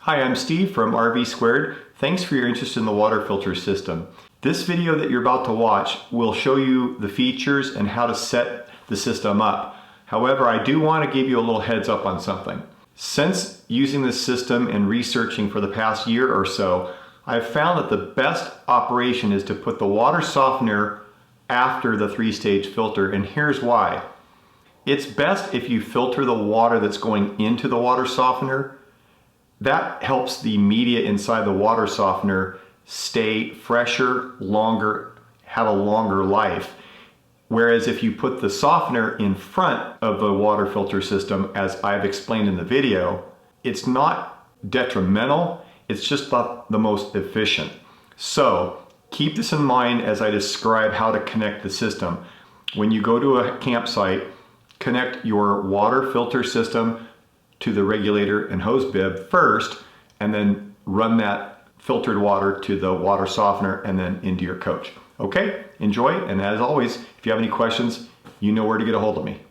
Hi, I'm Steve from RV Squared. Thanks for your interest in the water filter system. This video that you're about to watch will show you the features and how to set the system up. However, I do want to give you a little heads up on something. Since using this system and researching for the past year or so, I've found that the best operation is to put the water softener after the three-stage filter, and here's why. It's best if you filter the water that's going into the water softener. That helps the media inside the water softener stay fresher, longer, have a longer life. Whereas if you put the softener in front of the water filter system, as I've explained in the video, it's not detrimental, it's just not the most efficient. So keep this in mind as I describe how to connect the system. When you go to a campsite, connect your water filter system to the regulator and hose bib first, and then run that filtered water to the water softener and then into your coach. Okay, enjoy, and as always, if you have any questions, you know where to get a hold of me.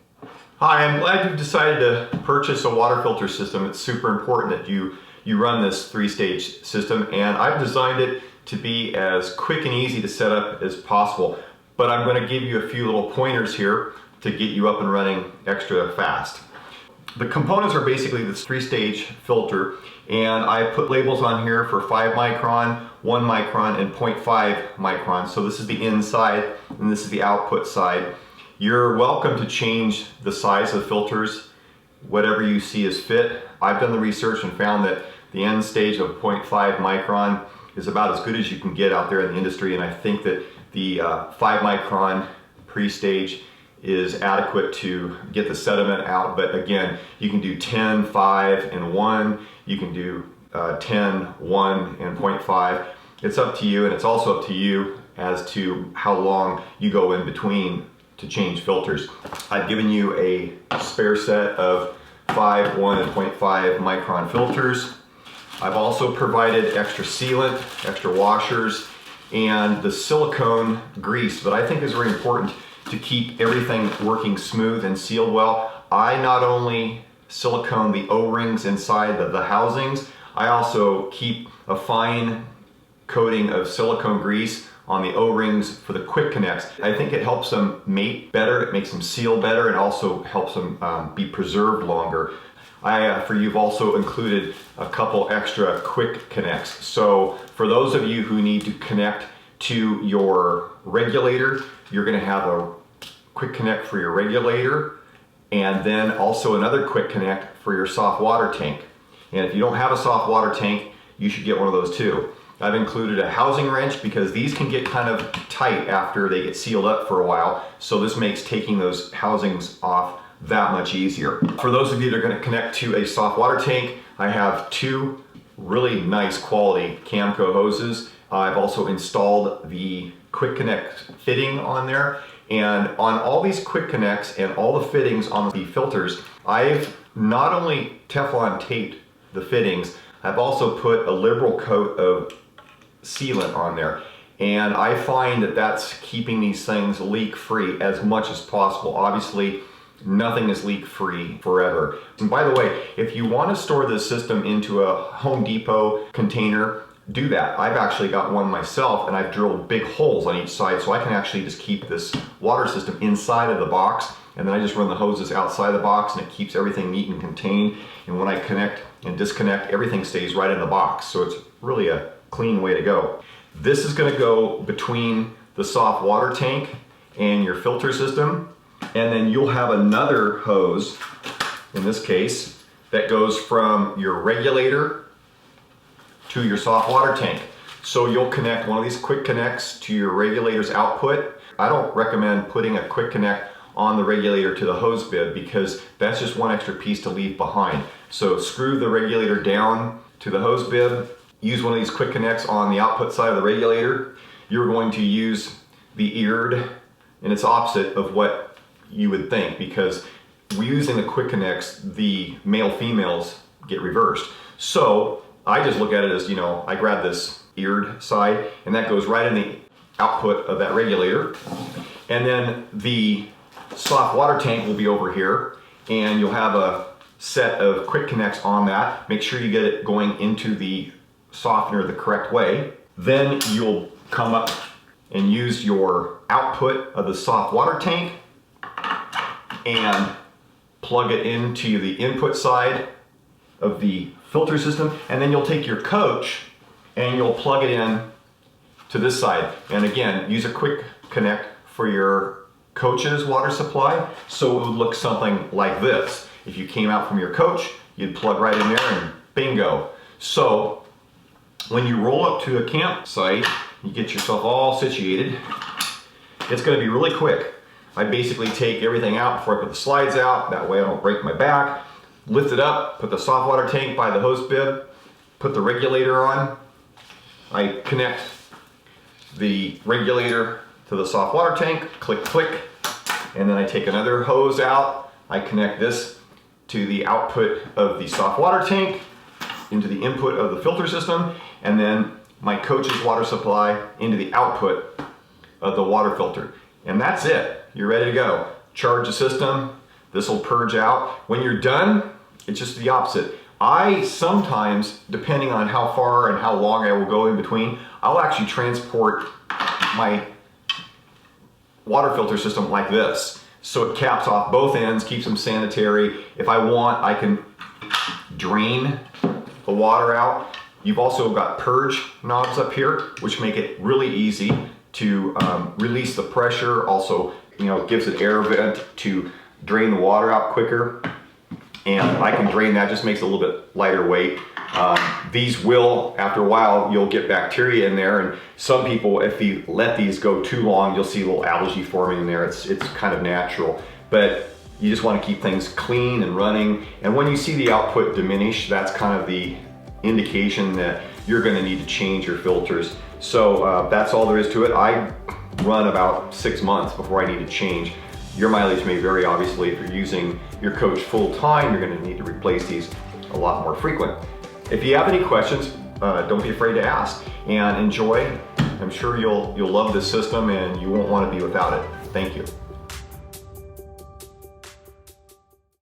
Hi, I'm glad you've decided to purchase a water filter system. It's super important that you run this three-stage system, and I've designed it to be as quick and easy to set up as possible. But I'm going to give you a few little pointers here to get you up and running extra fast. The components are basically this three-stage filter, and I put labels on here for 5 micron, 1 micron, and 0.5 micron. So this is the inside and this is the output side. You're welcome to change the size of filters, whatever you see as fit. I've done the research and found that the end stage of 0.5 micron is about as good as you can get out there in the industry, and I think that the 5 micron pre-stage is adequate to get the sediment out. But again, you can do 10, 5, and 1. You can do 10, 1, and 0.5. It's up to you, and it's also up to you as to how long you go in between to change filters. I've given you a spare set of 5, 1, and 0.5 micron filters. I've also provided extra sealant, extra washers, and the silicone grease that I think is very important to keep everything working smooth and sealed well. I not only silicone the O-rings inside the housings, I also keep a fine coating of silicone grease on the O-rings for the quick connects. I think it helps them mate better, it makes them seal better, and also helps them be preserved longer. For you've also included a couple extra quick connects. So for those of you who need to connect to your regulator, you're going to have a quick connect for your regulator, and then also another quick connect for your soft water tank. And if you don't have a soft water tank, you should get one of those too. I've included a housing wrench because these can get kind of tight after they get sealed up for a while, so this makes taking those housings off that much easier. For those of you that are going to connect to a soft water tank, I have 2 really nice quality Camco hoses. I've also installed the quick connect fitting on there. And on all these quick connects and all the fittings on the filters, I've not only Teflon taped the fittings, I've also put a liberal coat of sealant on there. And I find that that's keeping these things leak-free as much as possible. Obviously, nothing is leak-free forever. And by the way, if you want to store this system into a Home Depot container, do that. I've actually got one myself, and I've drilled big holes on each side, so I can actually just keep this water system inside of the box, and then I just run the hoses outside the box, and it keeps everything neat and contained. And when I connect and disconnect, everything stays right in the box, so it's really a clean way to go. This is going to go between the soft water tank and your filter system, and then you'll have another hose, in this case, that goes from your regulator to your soft water tank. So you'll connect one of these quick connects to your regulator's output. I don't recommend putting a quick connect on the regulator to the hose bib because that's just one extra piece to leave behind. So screw the regulator down to the hose bib, use one of these quick connects on the output side of the regulator. You're going to use the eared, and it's opposite of what you would think, because using the quick connects, the male-females get reversed. So I just look at it as, I grab this eared side, and that goes right in the output of that regulator. And then the soft water tank will be over here, and you'll have a set of quick connects on that. Make sure you get it going into the softener the correct way. Then you'll come up and use your output of the soft water tank and plug it into the input side of the filter system, and then you'll take your coach and you'll plug it in to this side. And again, use a quick connect for your coach's water supply, so it would look something like this. If you came out from your coach, you'd plug right in there and bingo. So when you roll up to a campsite, you get yourself all situated, it's going to be really quick. I basically take everything out before I put the slides out, that way I don't break my back. Lift it up, put the soft water tank by the hose bib, put the regulator on. I connect the regulator to the soft water tank, click, click, and then I take another hose out. I connect this to the output of the soft water tank, into the input of the filter system, and then my coach's water supply into the output of the water filter. And that's it. You're ready to go. Charge the system. This will purge out. When you're done, it's just the opposite. I sometimes, depending on how far and how long I will go in between, I'll actually transport my water filter system like this. So it caps off both ends, keeps them sanitary. If I want, I can drain the water out. You've also got purge knobs up here, which make it really easy to release the pressure. Also, it gives an air vent to drain the water out quicker. And I can drain that, just makes it a little bit lighter weight. These will, after a while, you'll get bacteria in there, and some people, if you let these go too long, you'll see a little algae forming in there. It's kind of natural, but you just want to keep things clean and running. And when you see the output diminish, that's kind of the indication that you're going to need to change your filters. So that's all there is to it. I run about 6 months before I need to change. Your mileage may vary, obviously. If you're using your coach full time, you're going to need to replace these a lot more frequent. If you have any questions, don't be afraid to ask, and enjoy. I'm sure you'll love this system and you won't want to be without it. Thank you.